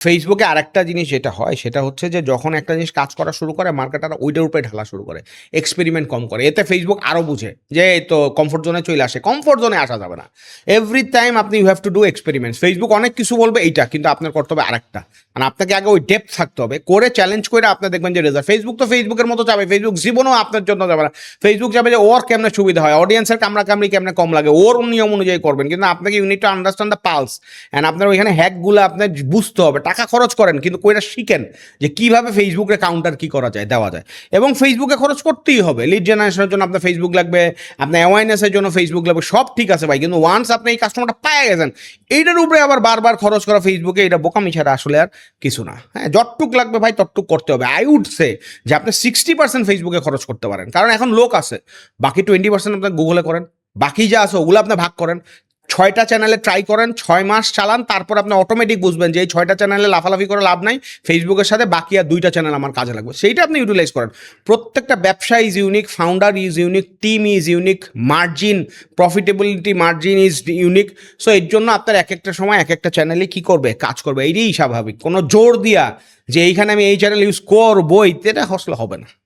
ফেসবুকে আরেকটা জিনিস যেটা হয় সেটা হচ্ছে যে যখন একটা জিনিস কাজ করা শুরু করে মার্কেটাররা ওইটার উপরে ঢালা শুরু করে, এক্সপেরিমেন্ট কম করে। এতে ফেসবুক আরও বুঝে যে এই তো কমফোর্ট জোনে চলে আসে, কমফোর্ট জোনে আসা যাবে না। এভরি টাইম আপনি you have to do experiments. Facebook অনেক কিছু বলবে এইটা, কিন্তু আপনার করতে হবে আরেকটা। মানে আপনাকে আগে ওই ডেপথ থাকতে হবে, করে চ্যালেঞ্জ করে আপনি দেখবেন যে রেজাল্ট। ফেসবুক তো ফেসবুকের মতো যাবে, ফেসবুক জীবনেও আপনার জন্য যাবে না। ফেসবুক যাবে যে ওর কেমনে সুবিধা হয়, অডিয়েন্সের কামড়াকামড়ি কেমনে কম লাগে, ওর নিয়ম অনুযায়ী করবেন। কিন্তু আপনাকে unit to understand the pulse, and আপনার ওইখানে হ্যাকগুলো আপনার বুঝতে হবে। টাকা খরচ করেন কিন্তু কইটা শিখেন যে কিভাবে ফেসবুকে কাউন্টার কি করা যায়, দেওয়া যায়। এবং ফেসবুকে খরচ করতেই হবে। লিড জেনারেশনের জন্য আপনার ফেসবুক লাগবে, আপনার অ্যাওয়ারনেসের জন্য ফেসবুক লাগবে, সব ঠিক আছে ভাই। কিন্তু ওয়ান্স আপনি এই কাস্টমারটা পেয়ে গেছেন, এইটার উপরে আবার বারবার খরচ করা ফেসবুকে, এটা বোকামি ছাড়া আসলে আর কিছু না। হ্যাঁ, যতটুক লাগবে ভাই ততটুক করতে হবে। আই উড সে যে আপনি 60% ফেসবুকে খরচ করতে পারেন, কারণ এখন লোক আছে। বাকি 20% আপনার গুগলে করেন, বাকি যা আছে ওগুলো আপনি ভাগ করেন। 6টা চ্যানেলে ট্রাই করেন, 6 মাস চালান, তারপর আপনি অটোমেটিক বুঝবেন যে এই 6টা চ্যানেলে লাফালাফি করে লাভ নাই, ফেসবুকের সাথে বাকি আর 2টা চ্যানেল আমার কাজে লাগবে, সেইটা আপনি ইউটিলাইজ করেন। প্রত্যেকটা ব্যবসা is unique, founder is unique, team is unique, margin, profitability margin is unique. So এর জন্য আপনার এক একটা সময় এক একটা চ্যানেলে কী করবে, কাজ করবে। এইটাই স্বাভাবিক। কোনো জোর দিয়া যে এইখানে আমি এই চ্যানেল ইউজ করবই, এটা হসলে হবে না।